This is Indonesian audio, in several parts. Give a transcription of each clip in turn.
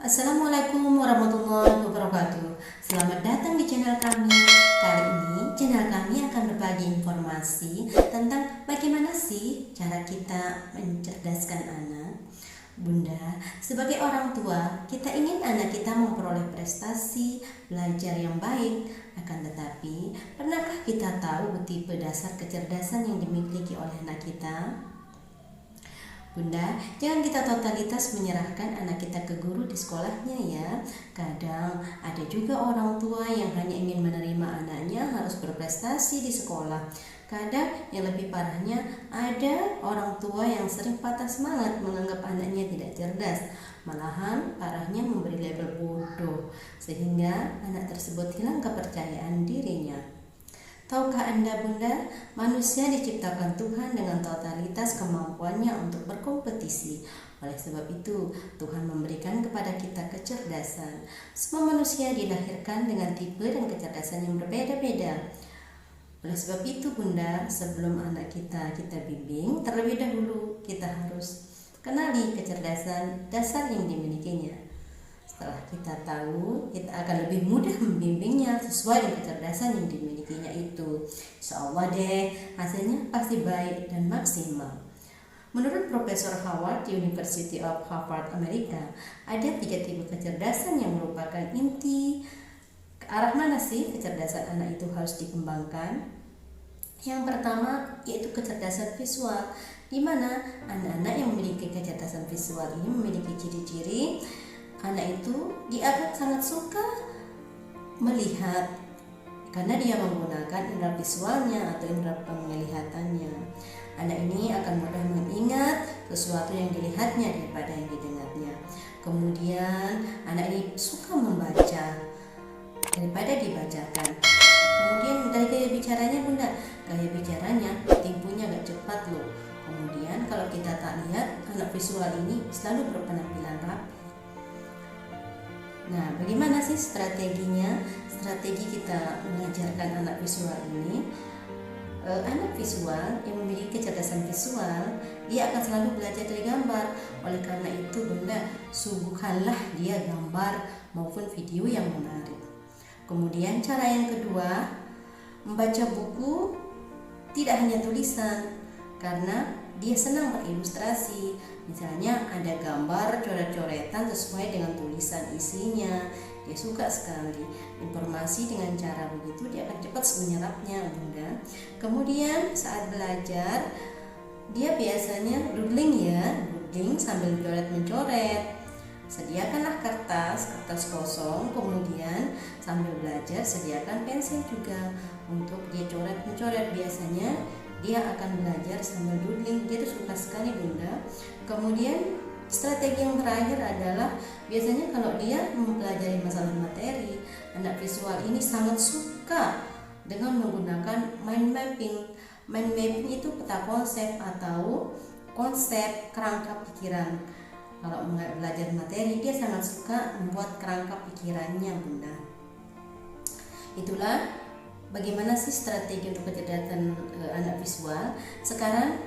Assalamualaikum warahmatullahi wabarakatuh. Selamat datang di channel kami. Kali ini channel kami akan berbagi informasi tentang bagaimana sih cara kita mencerdaskan anak. Bunda, sebagai orang tua, kita ingin anak kita memperoleh prestasi, belajar yang baik. Akan tetapi, pernahkah kita tahu tipe dasar kecerdasan yang dimiliki oleh anak kita? Bunda, jangan kita totalitas menyerahkan anak kita ke guru di sekolahnya ya. Kadang ada juga orang tua yang hanya ingin menerima anaknya harus berprestasi di sekolah. Kadang yang lebih parahnya ada orang tua yang sering patah semangat menganggap anaknya tidak cerdas. Malahan parahnya memberi label bodoh sehingga anak tersebut hilang kepercayaan dirinya. Tahukah Anda Bunda, manusia diciptakan Tuhan dengan totalitas kemampuannya untuk berkompetisi. Oleh sebab itu, Tuhan memberikan kepada kita kecerdasan. Semua manusia dilahirkan dengan tipe dan kecerdasan yang berbeda-beda. Oleh sebab itu Bunda, sebelum anak kita bimbing, terlebih dahulu kita harus kenali kecerdasan dasar yang dimilikinya. Setelah kita tahu, kita akan lebih mudah membimbingnya sesuai dengan kecerdasan yang dimilikinya itu. Insya Allah deh, hasilnya pasti baik dan maksimal. Menurut Profesor Howard di University of Harvard, Amerika, ada 3 tipe kecerdasan yang merupakan inti ke arah mana sih kecerdasan anak itu harus dikembangkan. Yang pertama yaitu kecerdasan visual, di mana anak-anak yang memiliki kecerdasan visual ini memiliki ciri-ciri anak itu dia akan sangat suka melihat karena dia menggunakan indera visualnya atau indera penglihatannya. Anak ini akan mudah mengingat sesuatu yang dilihatnya daripada yang didengarnya. Kemudian anak ini suka membaca daripada dibacakan. Kemudian dari gaya bicaranya Bunda, gaya bicaranya temponya agak cepat loh. Kemudian kalau kita tak lihat, anak visual ini selalu berpenampilan rapi. Nah, bagaimana sih strateginya? Strategi kita mengajarkan anak visual ini. Anak visual yang memiliki kecerdasan visual, dia akan selalu belajar dari gambar. Oleh karena itu, Bunda, suguhkanlah dia gambar maupun video yang menarik. Kemudian cara yang kedua, membaca buku tidak hanya tulisan, karena dia senang berilustrasi. Misalnya ada gambar coret-coretan sesuai dengan tulisan isinya. Dia suka sekali informasi dengan cara begitu, dia akan cepat menyerapnya Bunda. Kemudian saat belajar dia biasanya doodling sambil mencoret-mencoret. Sediakanlah kertas kosong, kemudian sambil belajar sediakan pensil juga untuk dia coret-mencoret. Biasanya dia akan belajar sambil doodling, dia tuh suka sekali Bunda. Kemudian strategi yang terakhir adalah biasanya kalau dia mempelajari masalah materi, anak visual ini sangat suka dengan menggunakan mind mapping. Mind mapping itu peta konsep atau konsep kerangka pikiran. Kalau belajar materi, dia sangat suka membuat kerangka pikirannya Bunda. Itulah bagaimana sih strategi untuk kecerdasan anak visual. Sekarang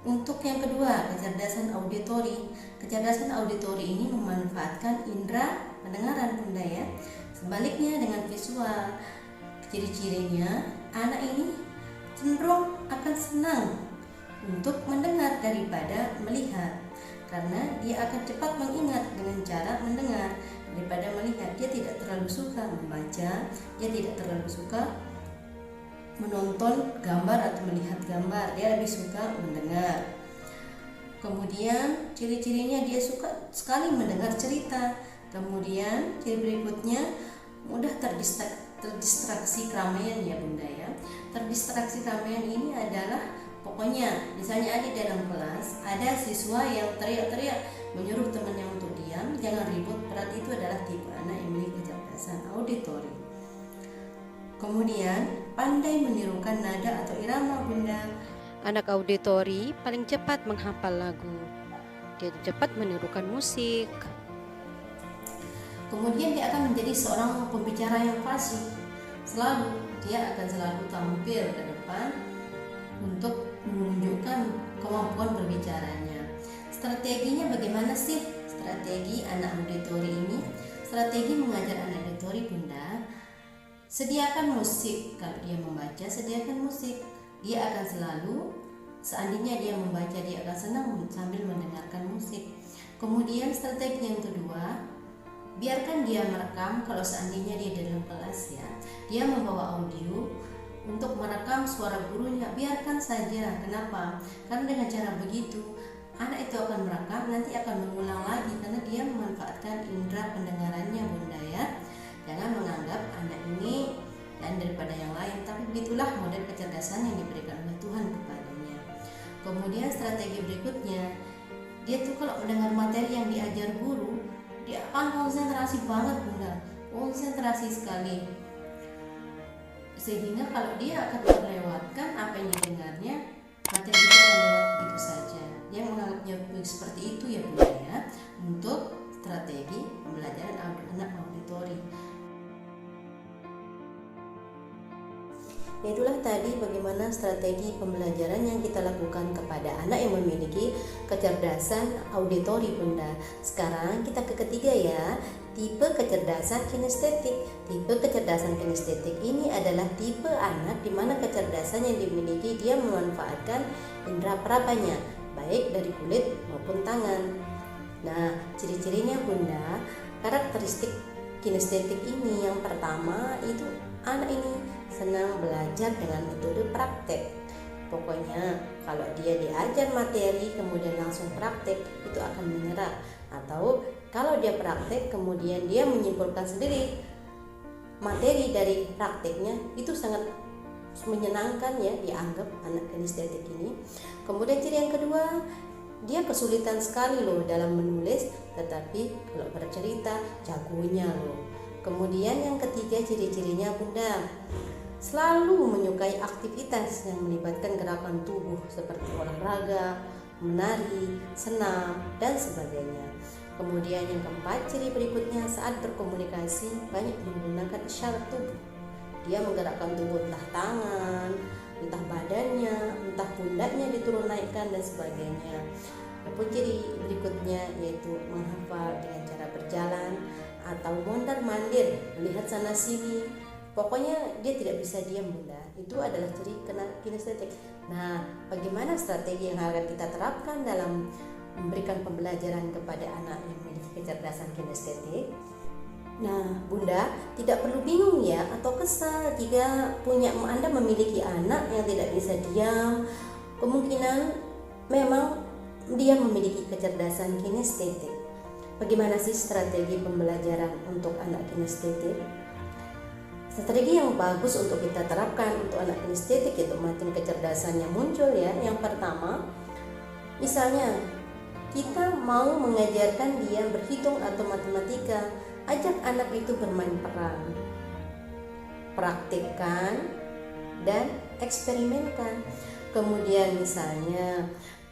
untuk yang kedua, kecerdasan auditori. Kecerdasan auditori ini memanfaatkan indera pendengaran Bunda ya. Sebaliknya dengan visual, ciri-cirinya anak ini cenderung akan senang untuk mendengar daripada melihat, karena dia akan cepat mengingat dengan cara mendengar daripada melihat. Dia tidak terlalu suka membaca, dia tidak terlalu suka menonton gambar atau melihat gambar, dia lebih suka mendengar. Kemudian ciri-cirinya dia suka sekali mendengar cerita. Kemudian ciri berikutnya mudah terdistraksi keramaian ya Bunda ya. Terdistraksi keramaian ini adalah pokoknya misalnya ada dalam kelas ada siswa yang teriak-teriak menyuruh temannya untuk diam, jangan ribut, berarti itu adalah tipe anak yang memiliki kecerdasan auditori. Kemudian pandai menirukan nada atau irama Bunda. Anak auditori paling cepat menghafal lagu. Dia cepat menirukan musik. Kemudian dia akan menjadi seorang pembicara yang fasih. Dia akan selalu tampil ke depan untuk menunjukkan kemampuan berbicaranya. Strateginya bagaimana sih? strategi anak auditori ini. Strategi mengajar anak auditori, Bunda, sediakan musik. Kalau dia membaca, sediakan musik. Dia akan selalu, seandainya dia membaca, dia akan senang sambil mendengarkan musik. Kemudian strategi yang kedua, biarkan dia merekam. Kalau seandainya dia dalam kelas ya, dia membawa audio untuk merekam suara gurunya, biarkan saja. Kenapa? Karena dengan cara begitu anak itu akan merekam, nanti akan mengulang lagi karena dia memanfaatkan indera pendengarannya, Bunda ya. Jangan menganggap anak ini lain daripada yang lain, tapi begitulah model kecerdasan yang diberikan oleh Tuhan kepadanya. Kemudian strategi berikutnya, dia tuh kalau mendengar materi yang diajar guru, dia akan konsentrasi banget, Bunda, konsentrasi sekali, sehingga kalau dia akan melewatkan apa yang didengarnya, materi itu akan lewat begitu saja. Dia menganggapnya seperti itu ya, Bunda ya, untuk strategi pembelajaran anak auditori. Itulah tadi bagaimana strategi pembelajaran yang kita lakukan kepada anak yang memiliki kecerdasan auditori, Bunda. Sekarang kita ke ketiga ya, tipe kecerdasan kinestetik. Tipe kecerdasan kinestetik ini adalah tipe anak di mana kecerdasan yang dimiliki dia memanfaatkan indera perabanya, baik dari kulit maupun tangan. Nah, ciri-cirinya, Bunda, karakteristik kinestetik ini yang pertama itu anak ini senang belajar dengan metode praktek. Pokoknya kalau dia diajar materi kemudian langsung praktek, itu akan menyerap. Atau kalau dia praktek kemudian dia menyimpulkan sendiri materi dari prakteknya, itu sangat menyenangkan ya, dianggap anak kinestetik ini. Kemudian ciri yang kedua, dia kesulitan sekali loh dalam menulis, tetapi kalau bercerita jagonya loh. Kemudian yang ketiga ciri-cirinya, Bunda, selalu menyukai aktivitas yang melibatkan gerakan tubuh seperti olahraga, menari, senam, dan sebagainya. Kemudian yang keempat, ciri berikutnya, saat berkomunikasi banyak menggunakan isyarat tubuh. Dia menggerakkan tubuh, entah tangan, entah badannya, entah pundaknya diturun naikkan dan sebagainya. Adapun ciri berikutnya yaitu menghafal dengan cara berjalan atau mondar-mandir, melihat sana sini. Pokoknya dia tidak bisa diam, Bunda. Itu adalah ciri kinestetik. Nah, bagaimana strategi yang akan kita terapkan dalam memberikan pembelajaran kepada anak yang memiliki kecerdasan kinestetik? Nah, Bunda, tidak perlu bingung ya atau kesal jika Anda memiliki anak yang tidak bisa diam. Kemungkinan memang dia memiliki kecerdasan kinestetik. Bagaimana sih strategi pembelajaran untuk anak kinestetik? Strategi yang bagus untuk kita terapkan untuk anak kinestetik itu makin kecerdasannya muncul ya. Yang pertama, misalnya kita mau mengajarkan dia berhitung atau matematika, ajak anak itu bermain peran, praktikkan dan eksperimenkan. Kemudian misalnya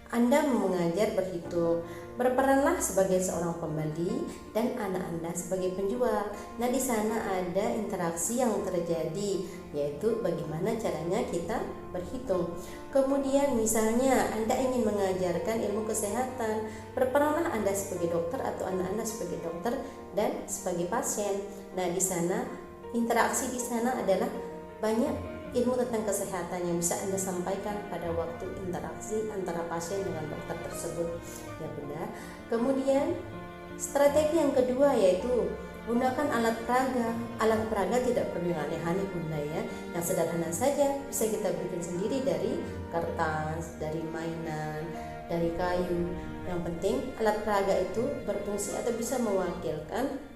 Anda mengajar berhitung, berperanlah sebagai seorang pembeli dan anak Anda sebagai penjual. Nah, di sana ada interaksi yang terjadi, yaitu bagaimana caranya kita berhitung. Kemudian misalnya Anda ingin mengajarkan ilmu kesehatan, berperanlah Anda sebagai dokter atau anak Anda sebagai dokter dan sebagai pasien. Nah, di sana interaksi di sana adalah banyak ilmu tentang kesehatan yang bisa Anda sampaikan pada waktu interaksi antara pasien dengan dokter tersebut, ya Bunda. Kemudian strategi yang kedua yaitu gunakan alat peraga. Alat peraga tidak perlu yang aneh-aneh, Bunda ya. Yang sederhana saja bisa kita bikin sendiri dari kertas, dari mainan, dari kayu. Yang penting alat peraga itu berfungsi atau bisa mewakilkan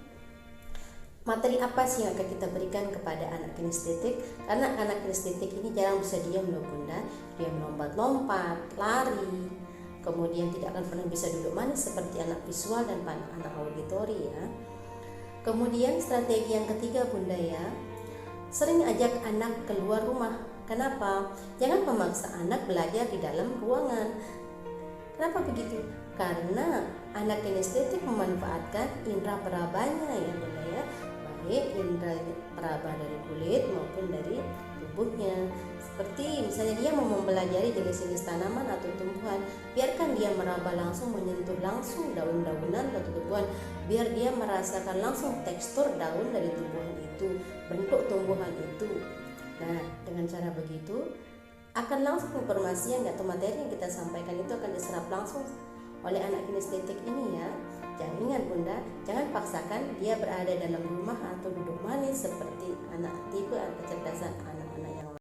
materi apa sih yang akan kita berikan kepada anak kinestetik. Karena anak kinestetik ini jarang bisa diam loh Bunda. Dia melompat-lompat, lari, kemudian tidak akan pernah bisa duduk manis seperti anak visual dan anak auditori ya. Kemudian strategi yang ketiga Bunda ya, sering ajak anak keluar rumah. Kenapa? Jangan memaksa anak belajar di dalam ruangan. Kenapa begitu? Karena anak kinestetik memanfaatkan indera perabanya ya Bunda ya. baik indera peraba dari kulit maupun dari tubuhnya. Seperti misalnya dia mau mempelajari jenis-jenis tanaman atau tumbuhan, biarkan dia meraba langsung, menyentuh langsung daun-daunan atau tumbuhan, biar dia merasakan langsung tekstur daun dari tumbuhan itu, bentuk tumbuhan itu. Nah, dengan cara begitu akan langsung informasi yang atau materi yang kita sampaikan itu akan diserap langsung oleh anak kinestetik ini ya. Jangan ingat Bunda, jangan paksakan dia berada dalam rumah atau duduk manis seperti anak tipe kecerdasan anak